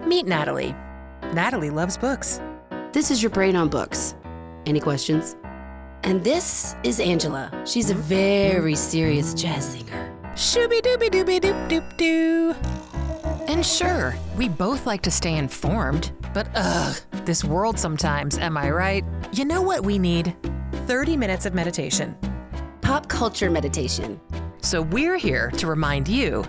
Meet Natalie. Natalie loves books. This is your brain on books. Any questions? And this is Angela. She's a very serious jazz singer. Shooby-dooby-dooby-doop-doop-doo. And sure, we both like to stay informed, but this world sometimes, am I right? You know what we need? 30 minutes of meditation. Pop culture meditation. So we're here to remind you.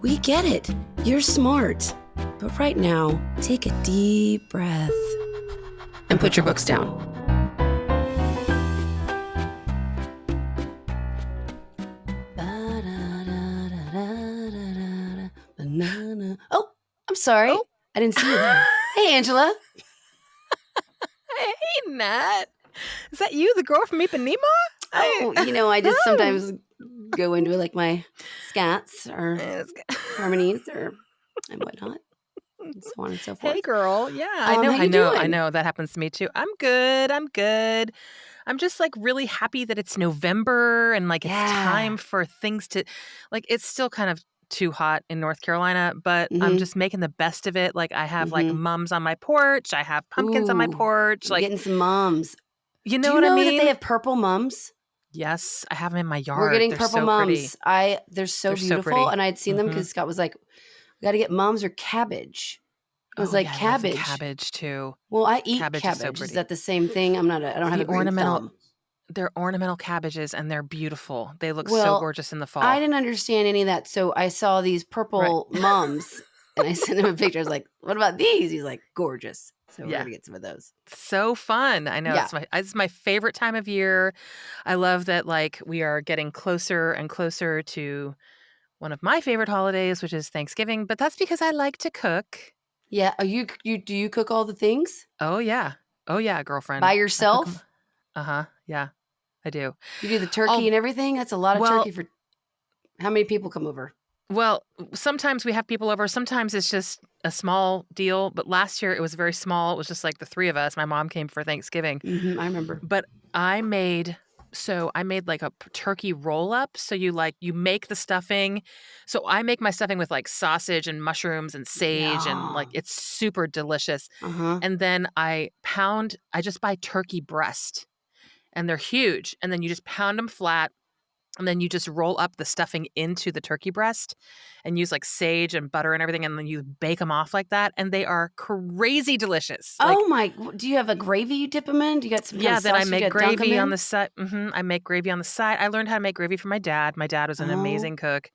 We get it. You're smart. But right now, take a deep breath and put your books down. Oh, I'm sorry. Oh. I didn't see you there. Hey, Angela. Hey, Nat. Is that you, the girl from Ipanema? Oh, I just sometimes go into like my scats or harmonies and whatnot. And so on and so forth. Hey, girl. Yeah, how you doing? I know. That happens to me too. I'm good. I'm just like really happy that it's November and like it's time for things to, like, it's still kind of too hot in North Carolina, but I'm just making the best of it. Like I have like mums on my porch. I have pumpkins on my porch. Like getting some mums. You know Do what I you know mean? that they have purple mums? Yes, I have them in my yard. We're getting They're purple so mums. pretty. They're so They're so beautiful, pretty. and I'd seen them because Scott was like, "We got to get mums or cabbage." I was like, yeah, I love "Cabbage." cabbage too. Well, I eat Cabbage cabbage. is so Is pretty. that the same thing? I don't have a green thumb. They're ornamental cabbages and they're beautiful. They look Well, so gorgeous in the fall. I didn't understand any of that, so I saw these purple mums, and I sent him a picture. I was like, "What about these?" He's like, "Gorgeous." So we're gonna get some of those. So fun. I know. Yeah. It's my favorite time of year. I love that like we are getting closer and closer to one of my favorite holidays, which is Thanksgiving, but that's because I like to cook. Yeah. Do you cook all the things Oh yeah, girlfriend. by yourself? Yeah, I do. You do the turkey and everything? That's a lot of turkey for how many people come over? Well, sometimes we have people over. Sometimes it's just a small deal. But last year it was very small. It was just like the three of us. My mom came for Thanksgiving. I remember. But I made like a turkey roll up. So you make the stuffing. So I make my stuffing with like sausage and mushrooms and sage and like it's super delicious. And then I just buy turkey breast and they're huge. And then you just pound them flat. And then you just roll up the stuffing into the turkey breast and use like sage and butter and everything. And then you bake them off like that. And they are crazy delicious. Do you have a gravy you dip them in? Do you got some kind of sauce I make you gotta dunk 'em gravy on in? the side. I make gravy on the side. I learned how to make gravy from my dad. My dad was an amazing cook.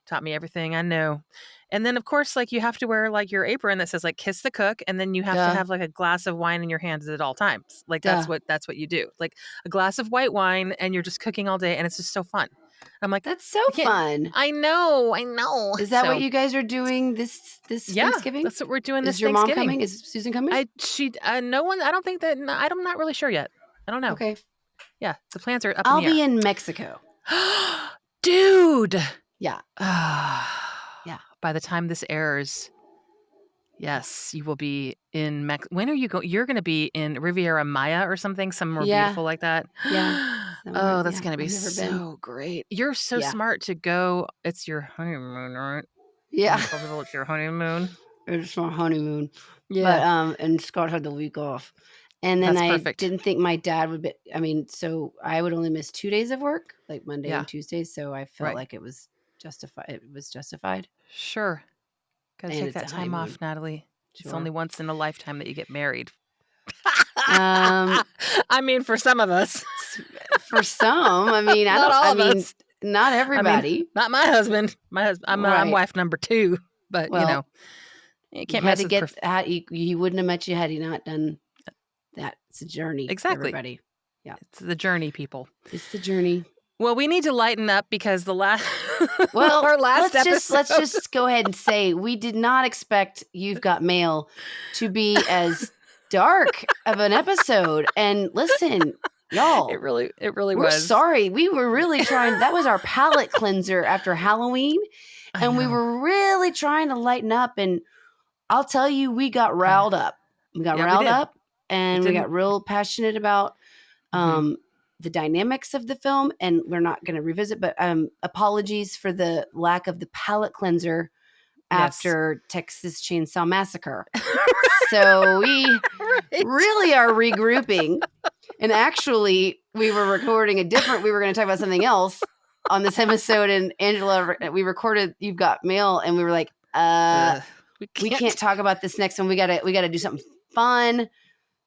Taught me everything I know. And then, of course, like you have to wear like your apron that says like kiss the cook. And then you have to have like a glass of wine in your hands at all times. Like that's what you do. Like a glass of white wine and you're just cooking all day. And it's just so fun. I'm like, that's so fun. I know. Is that what you guys are doing this Thanksgiving? That's what we're doing this Is your Thanksgiving. mom coming? Is Susan coming? No one. I don't think that. No, I'm not really sure yet. I don't know. Okay. Yeah, the plans are up. I'll in the be air. in Mexico. Dude. Yeah. Yeah. By the time this airs, yes, you will be in Mexico. When are you going? You're going to be in Riviera Maya or something, somewhere beautiful like that. Yeah. Oh, that's going to be so great. You're so smart to go. It's your honeymoon, right? Yeah. It's your honeymoon. It's my honeymoon. Yeah. But and Scott had the week off. And then I didn't think my dad would be, so I would only miss 2 days of work, like Monday and Tuesday. So I felt like it was justified. It was justified. Sure. Gotta take that time off, Natalie. Sure. It's only once in a lifetime that you get married. I mean, for some of us. For some. I mean, not everybody. Not my husband. I'm wife number 2. But, you can't mess with he wouldn't have met you had he not done that. It's a journey. Exactly. Everybody. Yeah. It's the journey, people. It's the journey. Well, we need to lighten up because our last episode. Let's just go ahead and say we did not expect You've Got Mail to be as dark of an episode. And listen, y'all, it really was. We're sorry. We were really trying. That was our palate cleanser after Halloween, and we were really trying to lighten up. And I'll tell you, we got riled up. We got riled up, and we got real passionate about the dynamics of the film, and we're not going to revisit, but apologies for the lack of the palate cleanser after Texas Chainsaw Massacre. So we really are regrouping. And actually, we were recording we were going to talk about something else on this episode. And Angela, we recorded You've Got Mail, and we were like, we can't talk about this next one. We gotta do something fun.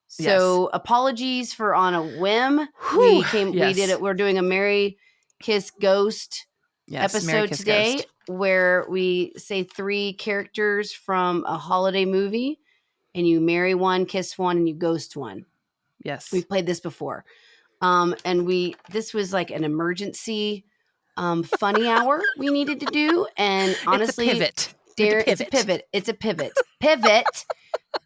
So apologies for on a whim. We did it. We're doing a Marry, Kiss, Ghost episode today, Ghost, where we say 3 characters from a holiday movie, and you marry one, kiss one, and you ghost one. Yes. We've played this before. This was like an emergency funny hour we needed to do. And honestly, it's a pivot. It's a pivot.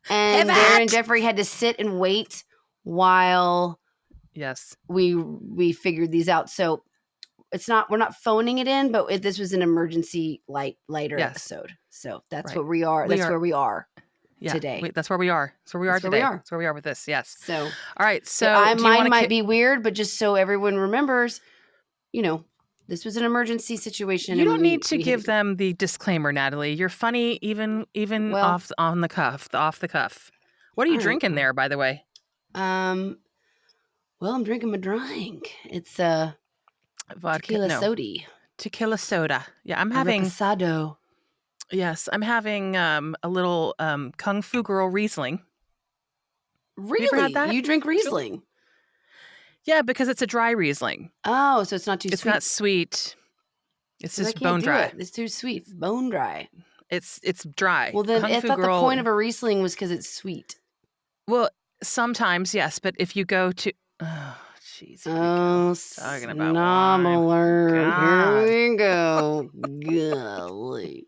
And Darren and Jeffrey had to sit and wait while we figured these out. So we're not phoning it in, but this was an emergency lighter episode. So that's what we are. That's where we are today. That's where we are. That's where we are today. That's where we are with this. Yes. So, all right. So mine might be weird, but just so everyone remembers, this was an emergency situation. You don't need to give them the disclaimer, Natalie. You're funny, even off the cuff. What are you drinking there, by the way? I'm drinking my drink. It's vodka, tequila soda. Yeah, I'm having reposado. Yes, I'm having a little Kung Fu Girl Riesling. Really? You ever had that? You drink Riesling? Yeah, because it's a dry Riesling. Oh, so it's not too sweet. It's not sweet. It's just bone dry. It's too sweet. Bone dry. It's dry. Well, then I thought the point of a Riesling was because it's sweet. Well, sometimes, yes. But if you go to... Oh, jeez. Talking about wine. Alert. Here we go. Golly.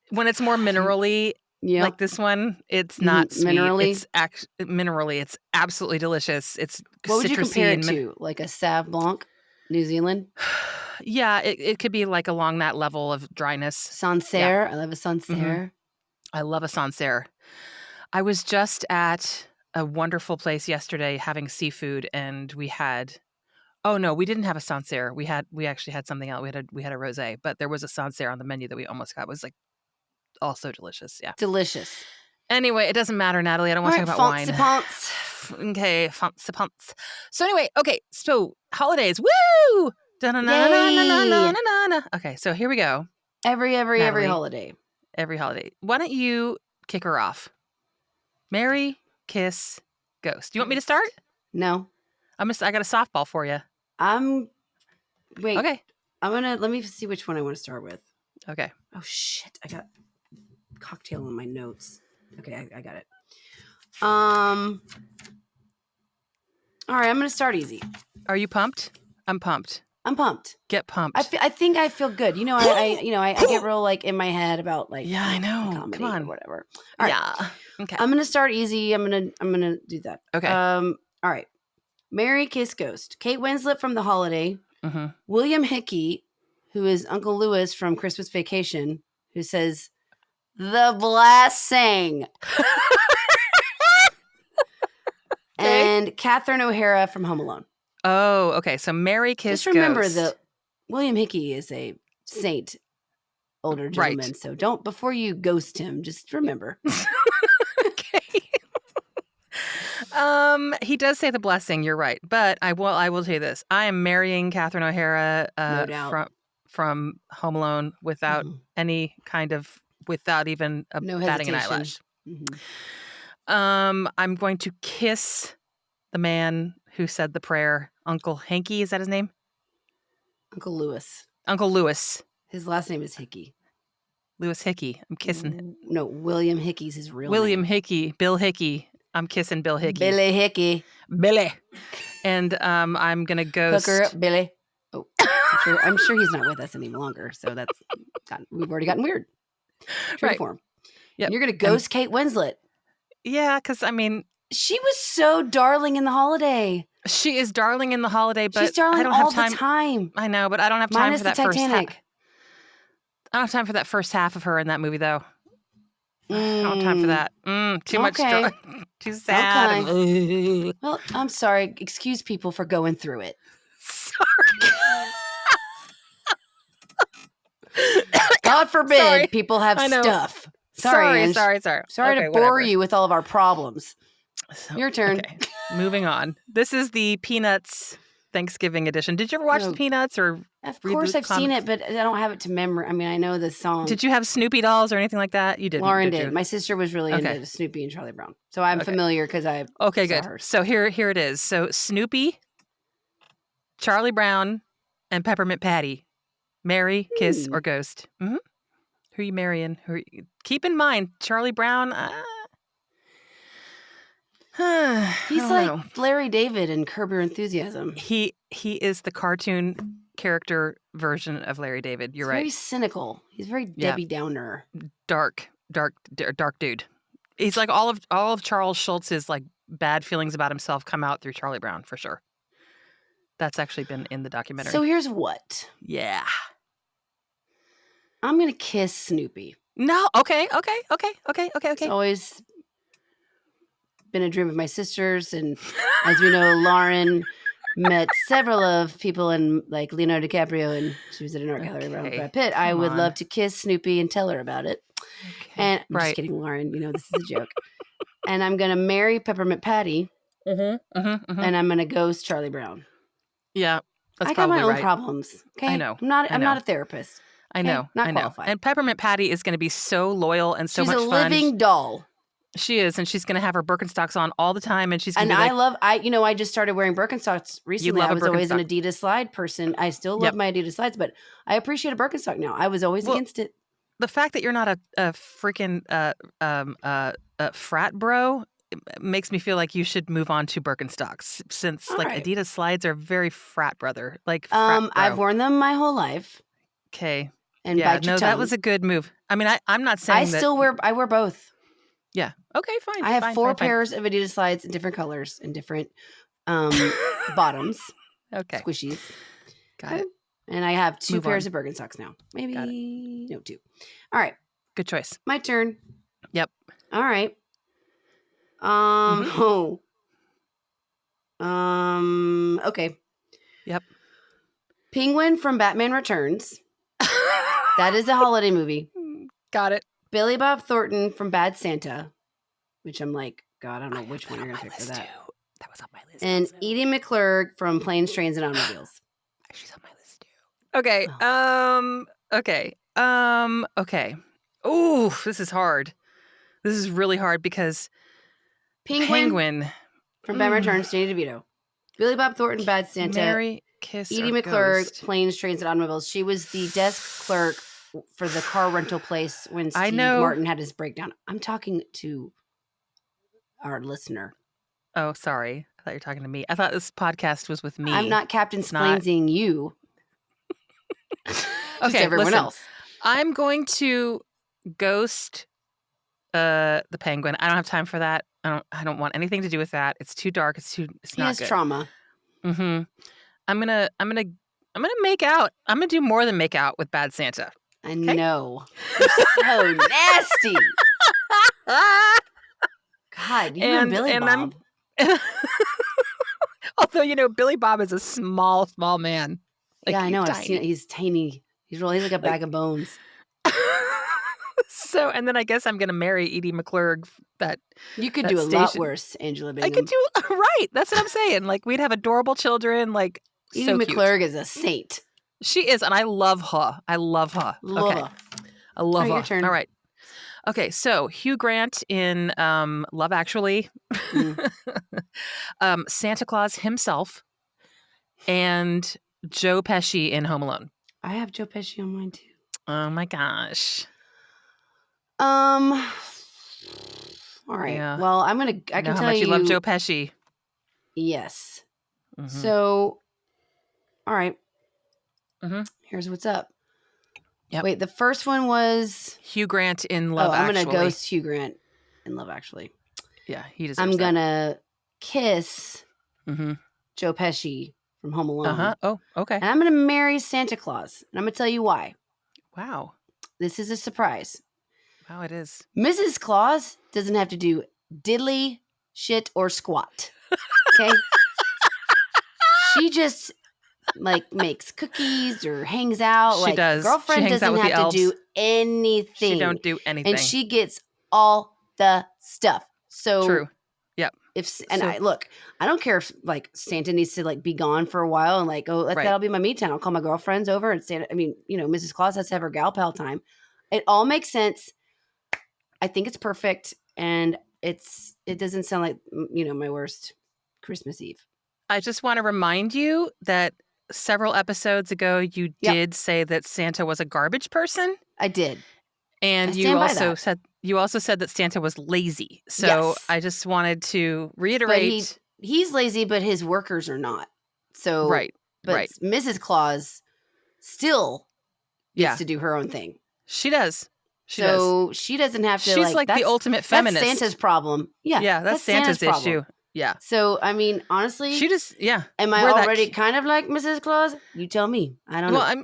When it's more minerally... Like this one, it's not sweet. Minerally? It's minerally. It's absolutely delicious. It's what would you compare it to? Like a Sauv Blanc, New Zealand? Yeah, it could be like along that level of dryness. Sancerre. Yeah. I love a Sancerre. Mm-hmm. I love a Sancerre. I was just at a wonderful place yesterday having seafood, and we had... Oh no, we didn't have a Sancerre. We actually had something else. We had a rosé, but there was a Sancerre on the menu that we almost got. It was like also delicious. Yeah. Delicious. Anyway, it doesn't matter, Natalie. I don't want to talk about wine. Okay, fancy pants. So anyway, so holidays. Woo! Okay, so here we go. Every holiday. Every holiday. Why don't you kick her off? Marry, kiss, ghost. You want me to start? No. I got a softball for you. Wait. Okay. Let me see which one I want to start with. Okay. Oh shit, I got cocktail in my notes. Okay, I got it. All right, I'm going to start easy. Are you pumped? I'm pumped. I'm pumped. Get pumped. I think I feel good. I get real like in my head about like I know. Comedy Come on, or whatever. All right. Yeah. Okay. I'm going to start easy. I'm going to do that. Okay. All right. Marry, Kiss, Ghost. Kate Winslet from The Holiday. Mm-hmm. William Hickey, who is Uncle Lewis from Christmas Vacation, who says, "The blessing." And Catherine O'Hara from Home Alone. Oh, okay. So Marry, Kiss, Just remember Ghost. that William Hickey is a saint, older gentleman. Right. So don't, before you ghost him, just remember. Okay. He does say the blessing. You're right, but I will tell you this: I am marrying Catherine O'Hara no doubt. from Home Alone without any kind of, without even batting an eyelash. Mm-hmm. I'm going to kiss the man who said the prayer, Uncle Hanky. Is that his name? Uncle Lewis. Uncle Lewis. His last name is Hickey. Lewis Hickey. I'm kissing him. No, William Hickey's his real William name. Hickey. Bill Hickey. I'm kissing Bill Hickey. Billy Hickey. Billy. And I'm going to ghost. Hook her up, Billy. Oh, I'm sure he's not with us any longer. So we've already gotten weird. Right. Form. Yep. You're going to ghost Kate Winslet. Yeah, because she was so darling in The Holiday. She is darling in The Holiday, but she's darling I don't all have time. The time. I know, but I don't have time Minus for that first half. I don't have time for that first half of her in that movie, though. I don't have time for that. Too much. Too sad. Okay. Well, I'm sorry. Excuse people for going through it. Sorry. All God forbid Sorry. people have I know. stuff. Sorry. Ange. Sorry Okay, to bore whatever. you with all of our problems. So, Your turn. Okay, moving on. This is the Peanuts Thanksgiving edition. Did you ever watch the Peanuts or Of read course the I've seen comics? it, but I don't have it to memory. I mean, I know the song. Did you have Snoopy dolls or anything like that? You didn't, Lauren did did. you? My sister was really Okay. into Snoopy and Charlie Brown. So I'm Okay. familiar because I Okay, saw good. hers. So here it is. So Snoopy, Charlie Brown, and Peppermint Patty. Marry, kiss, or ghost. Mm-hmm. Who are you marrying? Keep in mind, Charlie Brown. He's like Larry David in Curb Your Enthusiasm. He is the cartoon character version of Larry David. You're right. Very cynical. He's very Debbie Downer. Dark dude. He's like all of Charles Schultz's like bad feelings about himself come out through Charlie Brown for sure. That's actually been in the documentary. So here's what. Yeah. I'm gonna kiss Snoopy. No. Okay. It's always been a dream of my sister's, and as we know, Lauren met several of people in like Leonardo DiCaprio, and she was at an art gallery around Brad Pitt. I would love to kiss Snoopy and tell her about it. Okay. And I'm just kidding, Lauren. You know this is a joke. And I'm gonna marry Peppermint Patty. And I'm gonna ghost Charlie Brown. Yeah, that's I got probably my own problems. Okay, I know. I'm not a therapist. I know. Not I know. qualified. And Peppermint Patty is going to be so loyal and so she's much fun. She's a living doll. She is, and she's going to have her Birkenstocks on all the time, and she's going to be I just started wearing Birkenstocks recently. I was always an Adidas slide person. I still love my Adidas slides, but I appreciate a Birkenstock now. I was always against it. The fact that you're not a freaking frat bro makes me feel like you should move on to Birkenstocks, since Adidas slides are very frat brother. Like frat bro. I've worn them my whole life. Okay. And bite your tongue. That was a good move. I mean, I'm not saying I wear both. Yeah. Okay, fine. I have four pairs of Adidas slides in different colors and different bottoms. Okay. Squishies. Got it. And I have two pairs of Birkenstocks now. Maybe no, two. All right. Good choice. My turn. Yep. All right. Okay. Yep. Penguin from Batman Returns. That is a holiday movie. Got it. Billy Bob Thornton from Bad Santa, which I'm like, God, I don't know which one you're going to pick for that. Too. That was on my list. And also. Edie McClurg from Planes, Trains, and Automobiles. She's on my list too. Okay. Okay. Ooh, this is hard. This is really hard because Penguin from Batman Returns, Danny DeVito. Billy Bob Thornton, Bad Santa. Mary, kiss, Edie McClurg, Planes, Trains, and Automobiles. She was the desk clerk for the car rental place when Steve Martin had his breakdown. I'm talking to our listener. Oh, sorry. I thought you were talking to me. I thought this podcast was with me. I'm not Captain Splainsing you. Okay, everyone else. I'm going to ghost the penguin. I don't have time for that. I don't want anything to do with that. It's too dark. It's not good. He has trauma. Mm-hmm. I'm gonna make out. I'm gonna do more than make out with Bad Santa. I know. You're so nasty. God, you and Billy Bob. Although, Billy Bob is a small man. Like, yeah, I know. I've seen it. He's tiny. He's like a bag of bones. So, and then I guess I'm going to marry Edie McClurg. You could do a lot worse, Angela Bingham. I could do, right. That's what I'm saying. Like, we'd have adorable children. Like, Edie McClurg is a saint. She is, and I love her. I love her. Okay. I love her. Your turn. All right. Okay, so Hugh Grant in Love Actually, Santa Claus himself, and Joe Pesci in Home Alone. I have Joe Pesci on mine too. Oh my gosh. All right. Yeah. Well, I can tell you how much you love Joe Pesci. Yes. Mm-hmm. So, all right. Mm-hmm. Here's what's up. Yep. Wait, the first one was Hugh Grant in Love Actually. I'm going to ghost Hugh Grant in Love Actually. Yeah, he deserves I'm going to kiss Joe Pesci from Home Alone. Uh-huh. Oh, okay. And I'm going to marry Santa Claus. And I'm going to tell you why. Wow. This is a surprise. Wow, it is. Mrs. Claus doesn't have to do diddly, shit, or squat. Okay? She just like makes cookies or hangs out. She Like does. She girlfriend hangs out doesn't with the have to do elves. She anything, don't do and anything. she gets all the stuff. True. So Yep. So I don't care if like Santa needs to like be gone for a while and like, right. that'll be my me time. I'll call my girlfriends over and Santa. I mean, Mrs. Claus has to have her gal pal time. It all makes sense. I think it's perfect, and it doesn't sound like my worst Christmas Eve. I just want to remind you that several episodes ago you Yep, did say that Santa was a garbage person, I did. I and stand by that. you also said that Santa was lazy. So Yes, I just wanted to but reiterate. he's lazy, but his workers are not. So, Right. but Right. Mrs. Claus still gets Yeah. to do her own thing. She does. She does. So she doesn't have to She's like the ultimate that's feminist. Santa's problem. Yeah, Yeah, that's Santa's Santa's issue. problem. Yeah. So I mean, honestly, She just am I we're that already kind of like Mrs. Claus? You tell me. I don't well, know. I'm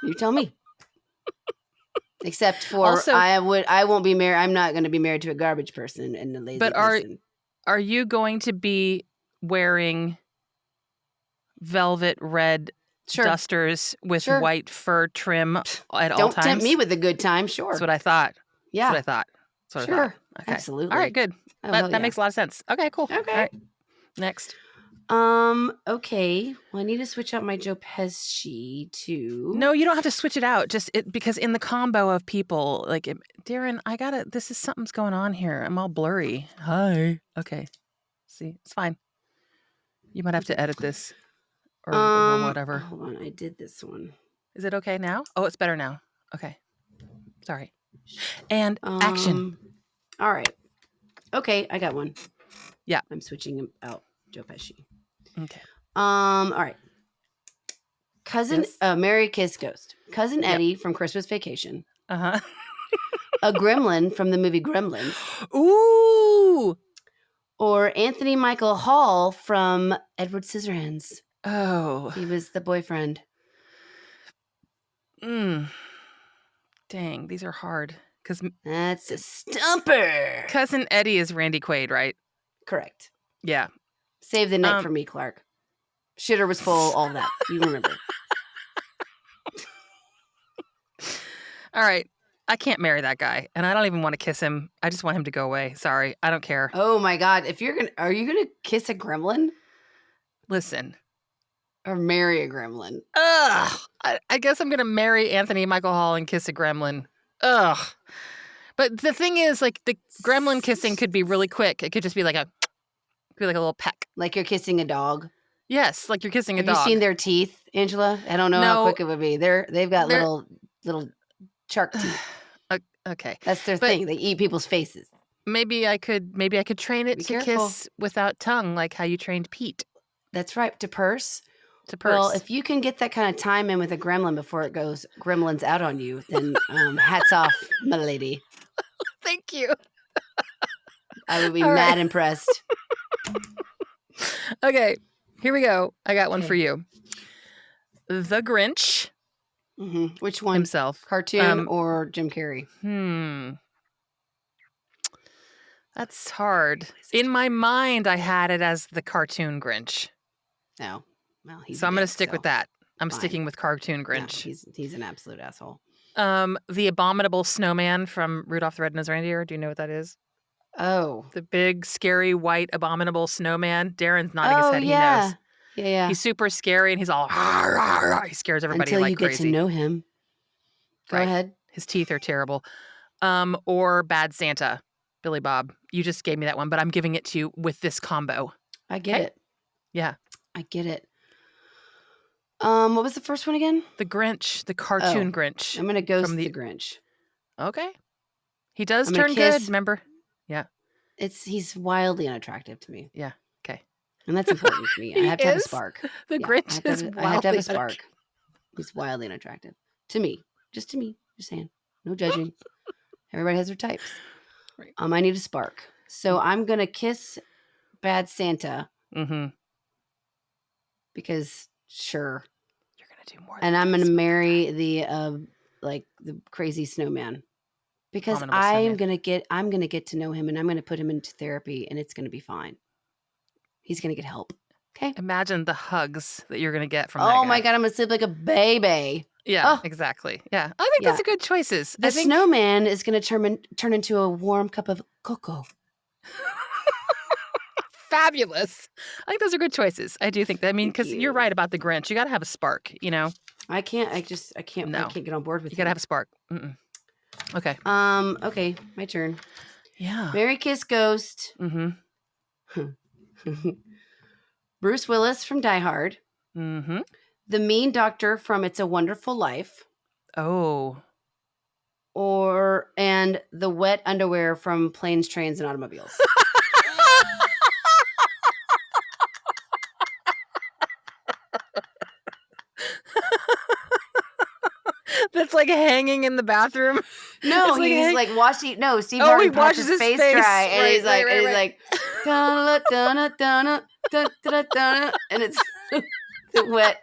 You tell me. Except for also, I won't be married. I'm not going to be married to a garbage person and a lazy but person. are you going to be wearing velvet red Sure. dusters with Sure. white fur trim at all Don't times? tempt me with a good time. Sure. That's what I thought. Yeah. That's what I thought. That's what I Sure. thought. Okay. Absolutely. All right, good. Oh, hell That yeah. makes a lot of sense. Okay, cool. Okay. All right. Next. Okay. Well, I need to switch out my Joe Pesci to. No, you don't have to switch it out. Just because in the combo of people, like Darren, this is something's going on here. I'm all blurry. Hi. Okay. See, it's fine. You might have to edit this or whatever. Hold on. I did this one. Is it okay now? Oh, it's better now. Okay. Sorry. And action. All right. Okay, I got one. Yeah. I'm switching out Joe Pesci. Okay. All right. Cousin Yes? Mary Kiss Ghost. Cousin Eddie from Christmas Vacation. Uh-huh. A gremlin from the movie Gremlins. Ooh. Or Anthony Michael Hall from Edward Scissorhands. Oh. He was the boyfriend. Dang, these are hard. That's a stumper. Cousin Eddie is Randy Quaid, right? Correct. Yeah. Save the night for me, Clark. Shitter was full, all that. You remember. All right. I can't marry that guy, and I don't even want to kiss him. I just want him to go away. Sorry. I don't care. Oh my God. Are you gonna kiss a gremlin? Listen. Or marry a gremlin? Ugh. I guess I'm gonna marry Anthony Michael Hall and kiss a gremlin. Ugh. But the thing is, like, the gremlin kissing could be really quick. It could just be like a little peck. Like you're kissing a dog? Yes, like you're kissing a dog. Have you seen their teeth, Angela? I don't know how quick it would be. They've got little shark teeth. Okay. That's their thing. They eat people's faces. Maybe I could train it to kiss without tongue, like how you trained Pete. That's right, to purse. To purse. Well, if you can get that kind of time in with a gremlin before it goes gremlins out on you, then hats off, my lady. Thank you. I would be mad impressed. Okay, here we go. I got one for you. The Grinch. Mm-hmm. Which one? Himself. Cartoon or Jim Carrey? That's hard. In my mind, I had it as the cartoon Grinch. No. Well, so I'm going to stick with that. I'm sticking with cartoon Grinch. No, he's an absolute asshole. The abominable snowman from Rudolph the Red-Nosed Reindeer. Do you know what that is? Oh. The big, scary, white, abominable snowman. Darren's nodding his head. Yeah. He knows. Yeah. He's super scary, and he's all... He scares everybody until like you crazy. get to know him. Go ahead. His teeth are terrible. Or Bad Santa, Billy Bob. You just gave me that one, but I'm giving it to you with this combo. I get it. Yeah. I get it. What was the first one again? The Grinch, the cartoon Grinch. I'm going to ghost the Grinch. Okay. He does turn good, remember? Yeah. He's wildly unattractive to me. Yeah. Okay. And that's important to me. I have to have a spark. The Grinch is wildly I have to have a spark. He's wildly unattractive. To me. Just to me. Just saying. No judging. Everybody has their types. Right. I need a spark. So I'm going to kiss Bad Santa. Mm-hmm. Because sure. You're going to do more. And I'm going to marry the crazy snowman. Because I'm going to get to know him, and I'm going to put him into therapy, and it's going to be fine. He's going to get help. Okay. Imagine the hugs that you're going to get from that Oh my guy. God, I'm gonna sleep like a baby. Yeah, Oh, exactly. Yeah. I think those yeah. are good choices. The I think snowman is gonna turn into a warm cup of cocoa. fabulous. I think those are good choices. I do think that. I mean, Thank because you're you. right about the Grinch. You got to have a spark, you know? I can't No, get on board with you got to him. have a spark. Mm-mm. Okay. Okay, my turn. Yeah. Mary Kiss Ghost. Mm-hmm. Bruce Willis from Die Hard. Mm-hmm. The mean doctor from It's a Wonderful Life. Oh. And the wet underwear from Planes, Trains, and Automobiles. That's like hanging in the bathroom. No, It's like he's like washing. No, Steve oh, he Martin pats washes his his face face. dry, and Right, he's like, right. dun dun dun dun, and it's the wet,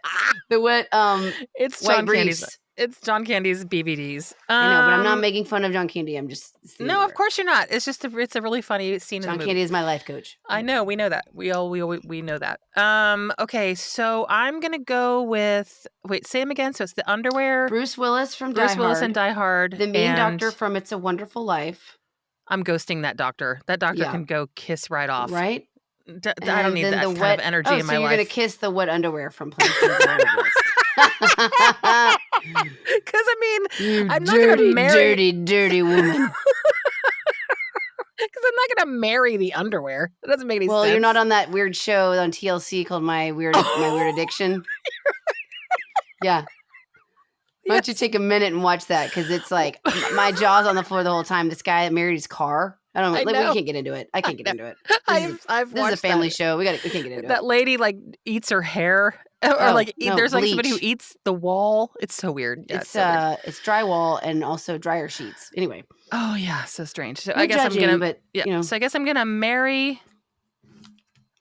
It's white John Candy's. briefs. It's John Candy's BVDs. I know, but I'm not making fun of John Candy. I'm just it's the No, of underwear. course you're not. It's just it's a really funny scene in the John movie. Candy is my life coach. I know, we know that. We know that. Okay, so I'm gonna go with say him again. So it's the underwear. Bruce Willis from Die Bruce Willis Hard. and Die Hard. The mean doctor from It's a Wonderful Life. I'm ghosting that doctor. That doctor can go kiss right off. Right? I don't need then that the kind of energy in my so you're life. gonna kiss the wet underwear from Planes, Trains, and Automobiles. Because I mean, You I'm not gonna marry. dirty woman. Because I'm not gonna marry the underwear. That doesn't make any sense. Well, you're not on that weird show on TLC called My Weird Addiction. Yeah. Why don't you take a minute and watch that? Because it's like my jaw's on the floor the whole time. This guy that married his car. I don't know. I know. We can't get into it. I can't get into it. I've This is a family show. We can't get into that it. lady like eats her hair, or there's like somebody who eats the wall. It's so weird. Yeah, it's drywall and also dryer sheets. Anyway. Oh yeah, so strange. So No I guess judging, I'm gonna. but Yeah. you know. So I guess I'm gonna marry.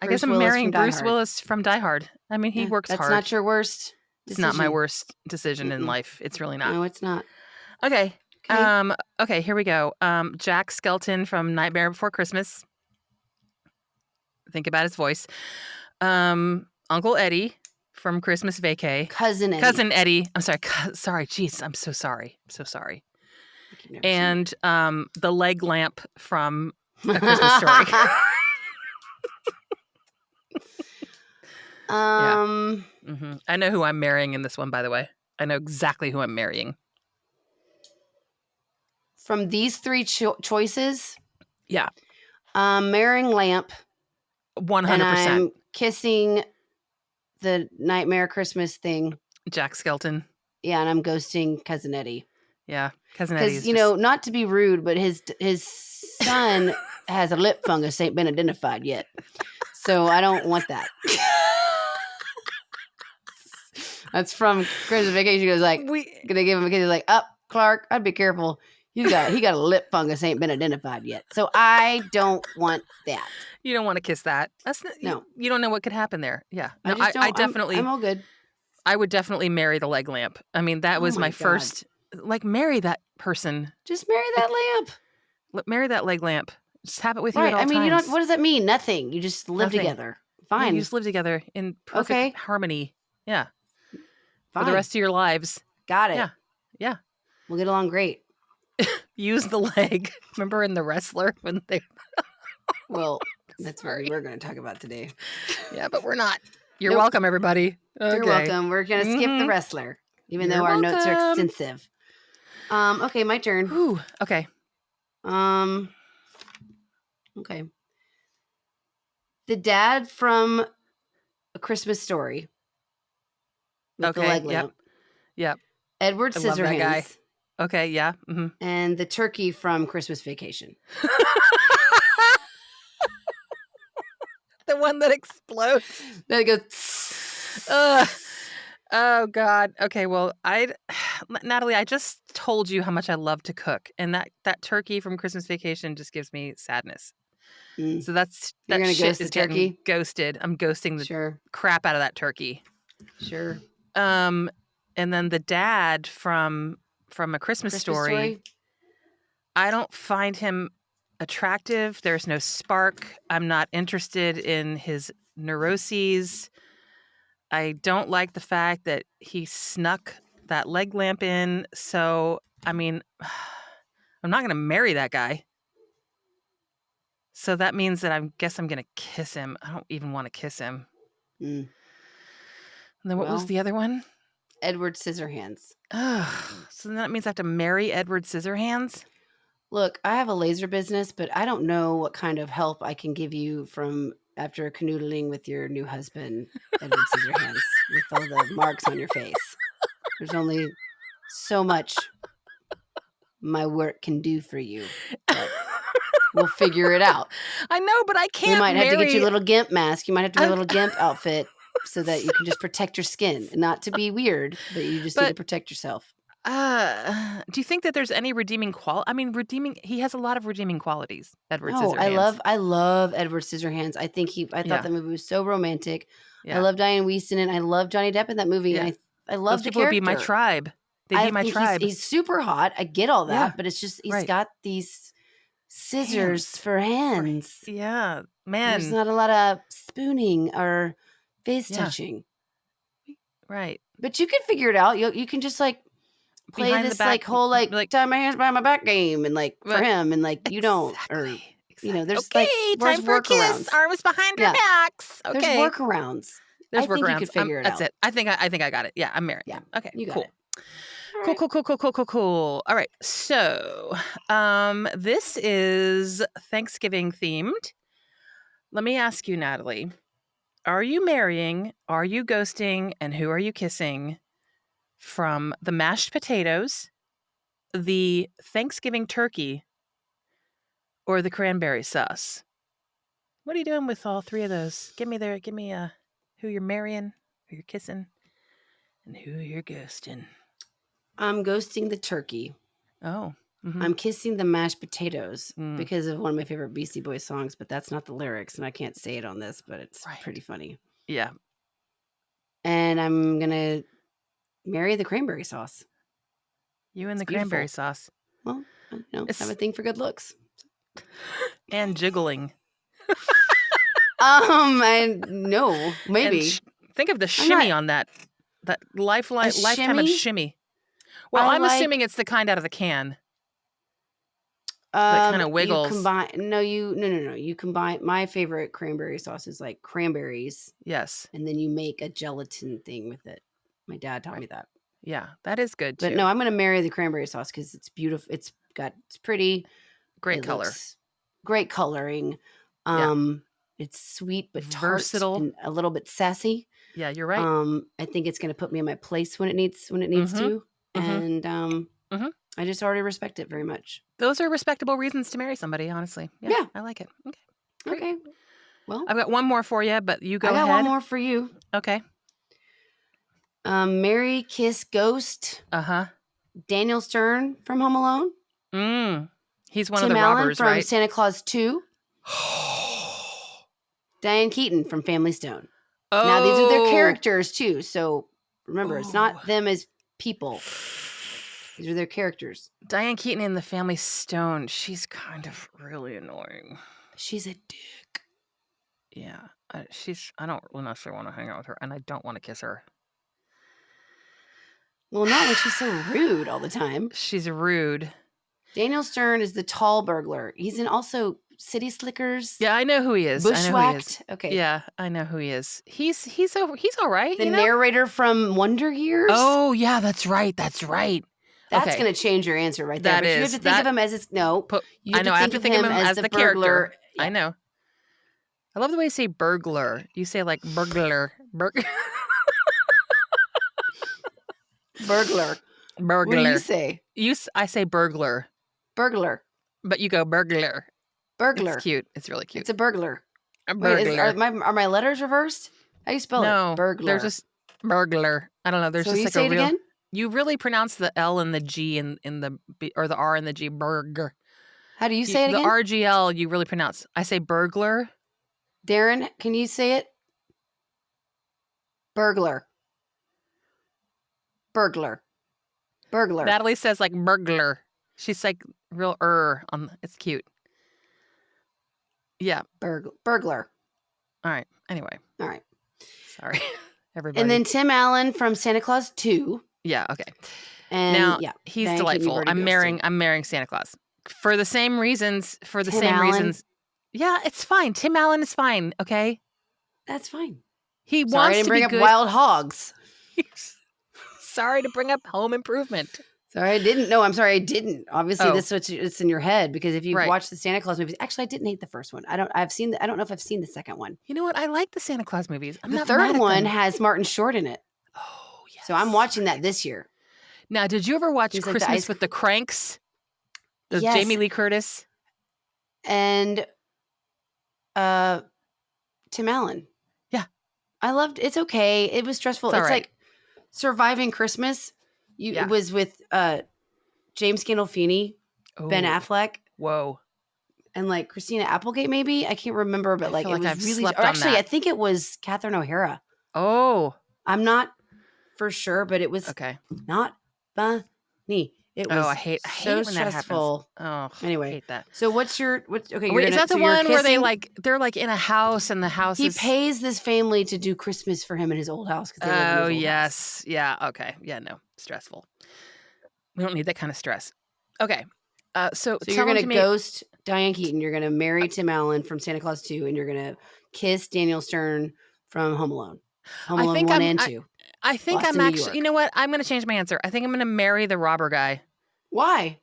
I guess I'm Willis marrying from Die Bruce Hard. Willis from Die Hard. I mean, he works hard. That's not your worst. It's decision. not my worst decision in life. It's really not. No, it's not. Okay. Okay, here we go. Jack Skelton from Nightmare Before Christmas. Think about his voice. Uncle Eddie from Christmas Vacay. Cousin Eddie. I'm sorry. Sorry. Jeez, I'm so sorry. So sorry. And the leg lamp from A Christmas Story. Yeah. Mm-hmm. I know who I'm marrying in this one, by the way. I know exactly who I'm marrying. From these three choices, yeah, marrying Lamp, 100%. And I'm kissing the Nightmare Christmas thing, Jack Skelton. Yeah, and I'm ghosting Cousin Eddie. Yeah, Cousin Eddie. Because not to be rude, but his son has a lip fungus, ain't been identified yet, so I don't want that. That's from Christmas Vacation. He goes like, gonna give him a kiss. He's like, up, Clark, I'd be careful. He got a lip fungus, ain't been identified yet. So I don't want that. You don't want to kiss that. That's not, no. You don't know what could happen there. Yeah. No, I definitely. I'm all good. I would definitely marry the leg lamp. I mean, that was my first. Like, marry that person. Just marry that lamp. Marry that leg lamp. Just have it with you at all times. I mean, you don't. What does that mean? Nothing. You just live together. Fine. Yeah, you just live together in perfect harmony. Yeah. Fine. For the rest of your lives. Got it. Yeah. Yeah. We'll get along great. Use the leg. Remember in The Wrestler when they... Well, that's what we're going to talk about today. Yeah, but we're not. You're welcome, everybody. Okay. You're welcome. We're going to skip The Wrestler, even though our notes are extensive. Okay, my turn. Ooh, okay. Okay. The dad from A Christmas Story. With the leg lamp. Yep. Edward Scissorhands. That guy. Okay, yeah. Mm-hmm. And the turkey from Christmas Vacation. The one that explodes. That goes. Oh God. Okay. Well, Natalie, I just told you how much I love to cook, and that turkey from Christmas Vacation just gives me sadness. So that shit is getting ghosted. I'm ghosting the crap out of that turkey. Sure. And then the dad from A Christmas Story. I don't find him attractive. There's no spark. I'm not interested in his neuroses. I don't like the fact that he snuck that leg lamp in. So, I mean, I'm not going to marry that guy. So that means that I guess I'm going to kiss him. I don't even want to kiss him. Mm. And then what was Well, the other one? Edward Scissorhands. So then that means I have to marry Edward Scissorhands? Look, I have a laser business, but I don't know what kind of help I can give you from after canoodling with your new husband, Edward Scissorhands, with all the marks on your face. There's only so much my work can do for you, but we'll figure it out. I know, but I We can't might have to get you a marry. little gimp mask. You might have to wear a I'm- little gimp outfit so that you can just protect your skin. Not to be weird, but you just need to But protect yourself. do you think that there's any redeeming I mean, he has a lot of redeeming qualities, Edward No, Scissorhands. I love Edward Scissorhands. I thought Yeah. that movie was so romantic. I Yeah. love Diane Wieston and I love Johnny Depp in that movie. Yeah. And I Those love the people would be my character. tribe. They'd I be my think tribe. he's super hot. I get all Yeah, that, but it's just he's right. got these scissors Hands. for hands. Yeah. There's Man. not a lot of spooning or face Yeah. touching. Right. But you can figure it out. You can just like play Behind the this back, like whole like tie my hands behind my back game and like for Right. him and like you don't or Exactly. there's Okay, like time for a kiss. workarounds. Arms behind Yeah. our backs. There's Okay. workarounds. There's I think you workarounds. could figure it That's out. it. I think I got it. Yeah, I'm marrying Yeah, him. Okay, you got cool. it. All right. Cool. All right. So, this is Thanksgiving themed. Let me ask you, Natalie, are you marrying, are you ghosting, and who are you kissing from the mashed potatoes, the Thanksgiving turkey, or the cranberry sauce? What are you doing with all three of those? Give me who you're marrying, who you're kissing, and who you're ghosting. I'm ghosting the turkey. Oh. Mm-hmm. I'm kissing the mashed potatoes Mm. because of one of my favorite Beastie Boys songs, but that's not the lyrics, and I can't say it on this, but it's Right. pretty funny. Yeah. And I'm gonna marry the cranberry sauce. You and the beautiful. cranberry sauce. Well, I have a thing for good looks. And jiggling. I no, maybe. And think of the shimmy on that lifetime of shimmy. Well, I'm assuming it's the kind out of the can. That kind of wiggles. You combine no. You combine my favorite cranberry sauce is like cranberries. Yes. And then you make a gelatin thing with it. My dad taught me that. Yeah, that is good too. But no, I'm gonna marry the cranberry sauce because it's beautiful. It's pretty. Great color. Great coloring. It's sweet but versatile and a little bit sassy. Yeah, you're right. I think it's gonna put me in my place when it needs to. And I just already respect it very much. Those are respectable reasons to marry somebody, honestly. Yeah. I like it. Okay. Great. Okay. Well, I've got one more for you, but you go ahead. I got one more for you. Okay. Marry, kiss, ghost. Daniel Stern from Home Alone. He's one Tim of the Allen robbers, from right? Santa Claus 2. Diane Keaton from Family Stone. Oh. Now, these are their characters, too. So, remember, it's not them as people. These are their characters. Diane Keaton in the Family Stone. She's kind of really annoying. She's a dick. Yeah. I don't necessarily want to hang out with her, and I don't want to kiss her. Well, not when she's so rude all the time. She's rude. Daniel Stern is the tall burglar. He's in also City Slickers. Yeah, I know who he is. Bushwhacked. Okay. Yeah, I know who he is. He's all right. The narrator from Wonder Years. Oh, yeah, that's right. That's going to change your answer right there. That but is. You have to think of him as I have to think of him as the character. Yeah. I know. I love the way you say burglar. You say like burglar. Burglar. Burglar. What do you say? I say burglar. Burglar. But you go burglar. Burglar. It's cute. It's really cute. It's a burglar. A burglar. Wait, are my letters reversed? How do you spell it? Burglar. They're just burglar. I don't know. There's so just you like say a it real. Again? You really pronounce the L and the G in the B, or the R and the G. Burger. How do you say it again? The RGL you really pronounce. I say burglar. Darren, can you say it? Burglar. Burglar. Burglar. Natalie says like burglar. She's like real on. It's cute. Yeah. Burglar. All right. Anyway, All right. sorry, everybody. And then Tim Allen from Santa Claus 2. Yeah. Okay. And Now yeah, he's Diane Keaton, you've delightful. already ghosted. I'm marrying Santa Claus for the same reasons. For the Tim same Allen, reasons. Yeah, it's fine. Tim Allen is fine. Okay. that's fine. He Sorry I wants didn't to bring be up good. Wild Hogs. Sorry to bring up Home Improvement. Sorry, I didn't. No, I'm sorry, I didn't. Obviously, Oh, this is it's in your head because if you've right. watched the Santa Claus movies, actually, I didn't hate the first one. I don't know if I've seen the second one. You know what? I like the Santa Claus movies. I'm The not third mad at one them. has Martin Short in it, Oh, yes. so I'm watching that right. this year. Now, did you ever watch He's like the Christmas ice with the Cranks? The Yes, Jamie Lee Curtis? and Tim Allen. Yeah. I loved. It's okay. It was stressful. It's all It's right. like Surviving Christmas. Yeah. It was with James Gandolfini, Ben Oh, Affleck, whoa. and like Christina Applegate. Maybe I can't remember, but I like feel it like was I've really. slept Or on actually, I that. think it was Catherine O'Hara. Oh, I'm not for sure, but it was okay. not funny. It Oh, was I hate so when that happens. stressful. Oh, I Anyway, hate that. so what's okay? You're Wait, is gonna that the so you're one where kissing. they're like in a house and the house He is? pays this family to do Christmas for him in his old house because they live in Oh, his old house. yes. Yeah. Okay. Yeah. No. Stressful. We don't need that kind of stress. Okay. So So you're tell them gonna to me. ghost Diane Keaton. You're gonna marry Tim Allen from Santa Claus 2, and you're gonna kiss Daniel Stern from Home Alone. Home I Alone think 1 and 2. I think Boston, I'm New actually. York. You know what? I'm going to change my answer. I think I'm going to marry the robber guy Why?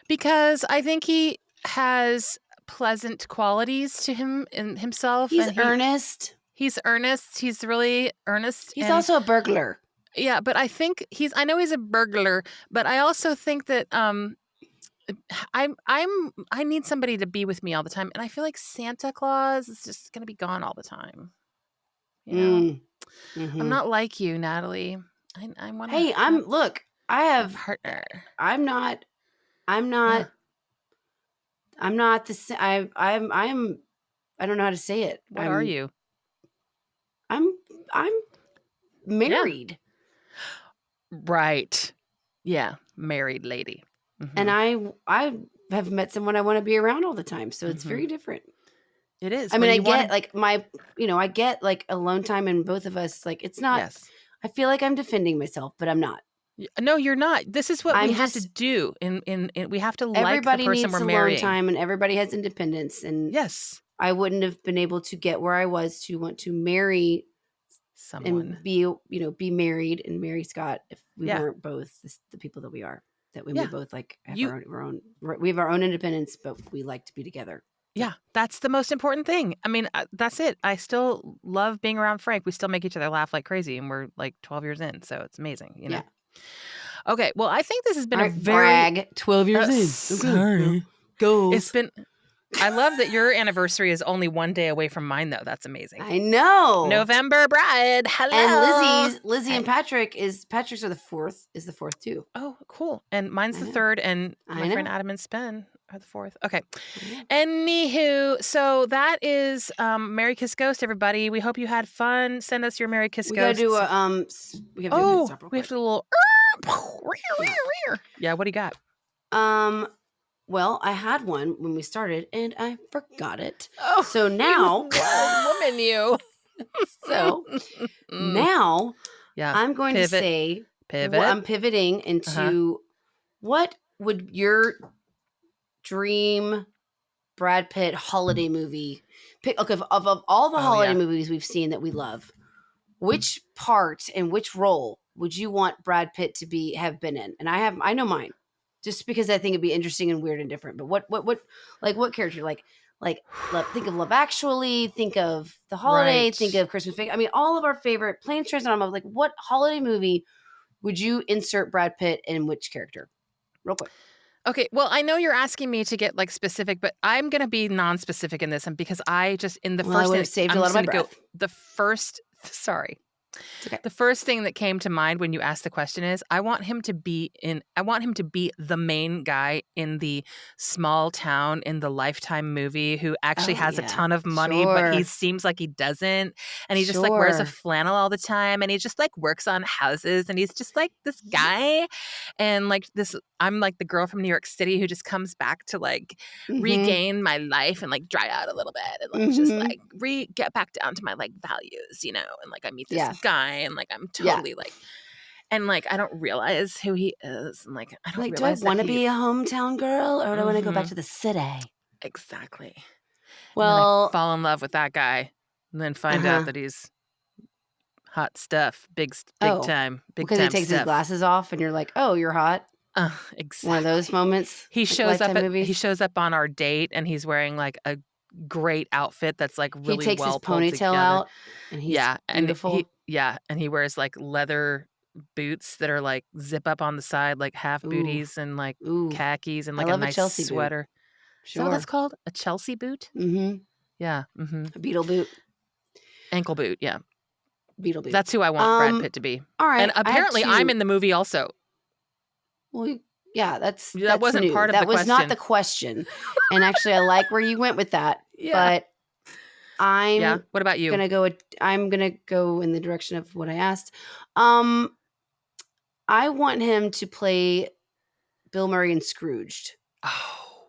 because I think he has pleasant qualities to him and himself. He's and earnest. He's earnest. He's really earnest. He's and, also a burglar. Yeah, but I think I know he's a burglar, but I also think that I need somebody to be with me all the time, and I feel like Santa Claus is just going to be gone all the time. You know, I'm not like you, Natalie. I want to. Hey, I have a partner. I'm not Yeah. I'm not the I don't know how to say it. What are you? I'm married. Yeah. Right. Yeah, married lady. Mm-hmm. And I have met someone I want to be around all the time, so it's very different. It is. I mean, I get I get like alone time in both of us. Like it's not. Yes. I feel like I'm defending myself, but I'm not. No, you're not. This is what we have to do. In we have to like the person needs we're alone marrying. time, and everybody has independence. And yes, I wouldn't have been able to get where I was to want to marry someone and be married and marry Scott if we weren't both the people that we are. That we both like have we have our own independence, but we like to be together. Yeah, that's the most important thing. I mean, that's it. I still love being around Frank. We still make each other laugh like crazy, and we're like 12 years in, so it's amazing. You know. Yeah. Okay. Well, I think this has been a very 12 years in. Sorry. Goals. It's been. I love that your anniversary is only one day away from mine, though. That's amazing. I know. November bride. Hello. And Lizzie and Patrick's are the 4th. Is the 4th too? Oh, cool. And mine's the 3rd, and my friend Adam and Spen are the 4th. Okay. Anywho, so that is Merry Kiss Ghost, everybody. We hope you had fun. Send us your Merry Kiss Ghosts. We gotta do we have to do a little. Yeah. What do you got? Well, I had one when we started and I forgot it. Oh, so now, woman, you. So now, I'm going to say, pivot. I'm pivoting into what would your dream Brad Pitt holiday movie pick? Okay, of all the holiday movies we've seen that we love, which part and which role would you want Brad Pitt to have been in? And I know mine. Just because I think it'd be interesting and weird and different. But what character? Think of Love Actually, think of The Holiday, think of Christmas Vacation. I mean, all of our favorite Planes, Trains, and Automobiles. Like, what holiday movie would you insert Brad Pitt in which character? Real quick. Okay, well, I know you're asking me to get like specific, but I'm going to be non-specific in this, and because I just in the first I would have saved a lot of my breath. Sorry. It's okay. The first thing that came to mind when you asked the question is, I want him to be the main guy in the small town in the Lifetime movie who actually Oh, has a yeah. ton of money, but he Sure. seems like he doesn't. And he just like wears a Sure. flannel all the time and he just like works on houses and he's just like this guy. And like this, I'm like the girl from New York City who just comes back to like Mhm. regain my life and like dry out a little bit and like just Mhm. like get back down to my like values, you know, and like I meet this Yeah. guy and like I'm Yeah. totally like and like I don't realize who he is and like I don't Like, do I realize that wanna he be a hometown girl or do I wanna go back Mhm. to the city? Exactly. And then I Well, fall in love with that guy and then find out uh-huh. that he's hot stuff, Oh, big because he time takes his stuff. glasses off and you're like, "Oh, you're hot." One of those Exactly. moments, like Lifetime He movies. shows up on our date and he's wearing like a great outfit that's like He really takes his well pulled ponytail together. out and he's beautiful. And he wears like leather boots that are like zip up on the side like half Ooh, booties and like ooh. khakis and I like a love a nice Chelsea boot. sweater. Is that what that's Sure. called? A Chelsea boot? Mhm. Yeah, mhm. A beetle boot. Ankle boot, yeah. Beetle boot. That's who I want Brad Pitt to be. And Alright, I have apparently I'm 2. in the movie also. Well, yeah, That that's wasn't new. part of the That was not the question. question, and actually, I like where you went with that, Yeah. but Yeah. I'm What about you? I'm gonna go in the direction of what I asked. Um, I want him to play Bill Murray in Scrooged. Oh.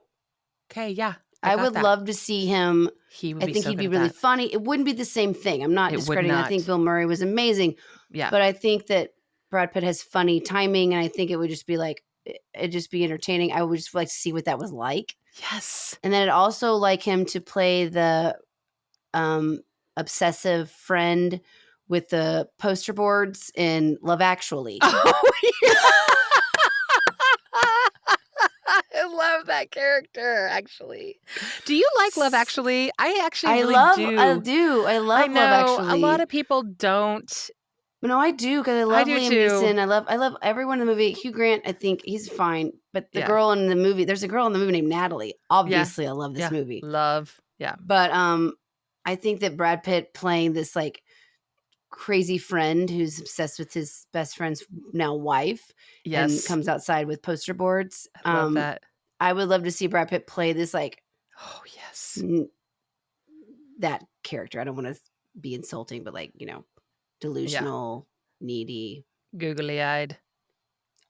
Okay, yeah. I I got would that. love to see him. He would I be think so he'd good be at really that. funny. It wouldn't be the same thing. I'm not It would discrediting. I think not. Bill Murray was amazing, Yeah. but I think that Brad Pitt has funny timing, and I think it would just be like it'd just be entertaining. I would just like to see what that was like. Yes. And then I'd also like him to play the um, obsessive friend with the poster boards in Love Actually. Oh, yeah. I love that character, actually. Do you like Love Actually? I actually really do. I I love Love know a lot Actually. of people don't. No, I do because I I love do Liam too. Neeson. I love everyone in the movie. Hugh Grant, I think he's fine, but the Yeah. girl in the movie, there's a girl in the movie named Natalie. Yeah. Obviously, I love this Yeah. movie, Love. Yeah. but I think that Brad Pitt playing this like crazy friend who's obsessed with his best friend's now wife and Yes. comes outside with poster boards. I love that. I would love to see Brad Pitt play this like Oh, yes. that character. I don't want to be insulting, but like, Yeah. delusional, needy, Googly eyed.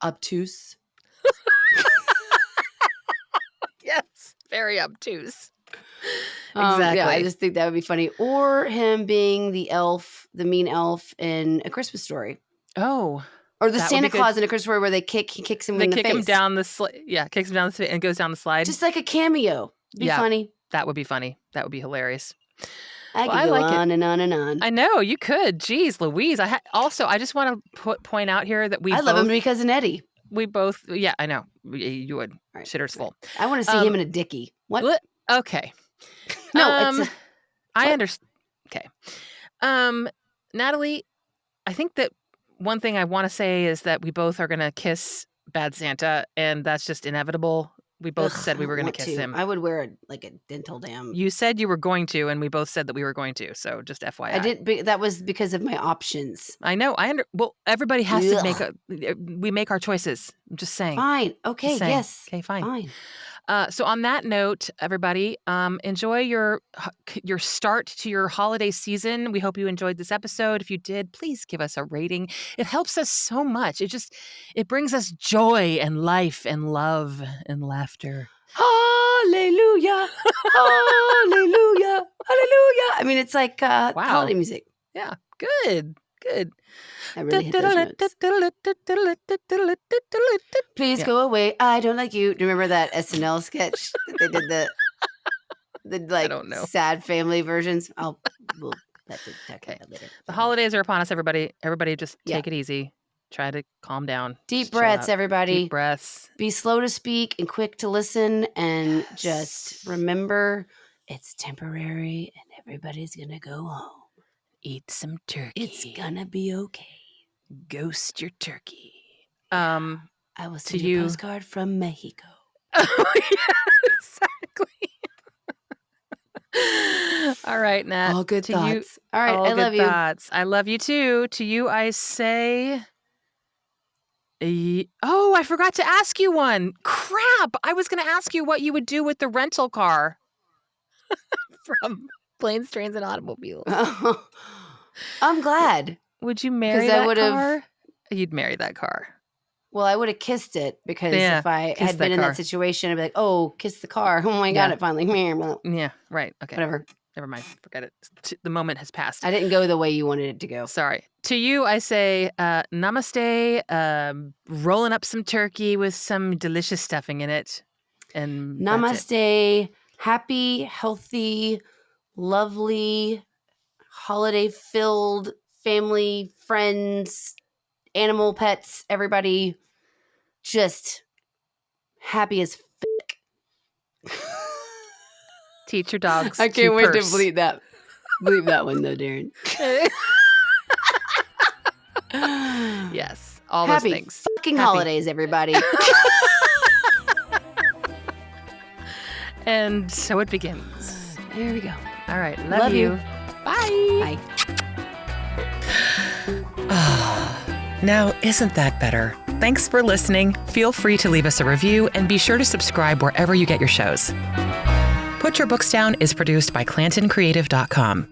obtuse. Yes. Very obtuse. Yeah, I Exactly. just think that would be funny. Or him being the elf, the mean elf in A Christmas Story. Oh, Or the that would be Santa good. Claus in A Christmas Story where he kicks him They in the kick him face. down the slide. Yeah, kicks him down the slide and goes down the slide. Just like a cameo. Be Yeah, funny. that would be funny. That would be hilarious. I Well, could I go like it. on and on and on. I know you could. Jeez, Louise. I just want to point out here that I love him because of Eddie. yeah, I know you would. Right, Shitter's full. I want to see him in a Dickie. What? Okay. No, it's a, I what? understand. Okay. Natalie, I think that one thing I want to say is that we both are going to kiss Bad Santa, and that's just inevitable. We both Ugh, said I we don't were going to want kiss to. him. I would wear a dental dam. You said you were going to, and we both said that we were going to. So just FYI. I didn't. That was because of my options. I know. Well, everybody has to Ugh. we make our choices. I'm just saying. Fine. Okay. Just saying. Yes. Okay, fine. Fine. So on that note, everybody, enjoy your start to your holiday season. We hope you enjoyed this episode. If you did, please give us a rating. It helps us so much. It brings us joy and life and love and laughter. Hallelujah. Hallelujah. Hallelujah. I mean, it's like holiday music. Yeah. Good. I really hit those notes. Please go away. I don't like you. Do you remember that SNL sketch that they did the I like don't know. sad family versions? We'll talk about that later. The holidays are upon us, everybody. Everybody just take it easy. Try to calm down. Deep Just chill breaths, out. everybody. Deep breaths. Be slow to speak and quick to listen, and just remember it's temporary and everybody's gonna go home. Eat some turkey. It's gonna be okay. Ghost your turkey. I will send you a postcard from Mexico. Oh, yeah, exactly. All right, Nat. All good To you, thoughts. All right, all I good love you. thoughts. I love you too. To you, I say. Oh, I forgot to ask you one. Crap! I was going to ask you what you would do with the rental car from Planes, Trains, and Automobiles. I'm glad. Would you Because marry I that would have, car? You'd marry that car. well, I would have kissed it because Yeah, if I kiss had that been in car. that situation, I'd be like, oh, kiss the car. Oh my Yeah. God, it finally. Yeah, right. Okay. Whatever. Never mind. Forget it. The moment has passed. I didn't go the way you wanted it to go. Sorry. To you, I say namaste, rolling up some turkey with some delicious stuffing in it. And that's it. Namaste. Happy, healthy, lovely, holiday filled family, friends, animal pets, everybody just happy as Teach your dogs I to can't wait purse. to bleep that. Bleep that one though, Darren. Yes, all Happy those things. fucking Happy. holidays, everybody. And so it begins. There we go. All right. Love you. Bye. Bye. Now, isn't that better? Thanks for listening. Feel free to leave us a review and be sure to subscribe wherever you get your shows. Put Your Books Down is produced by ClantonCreative.com.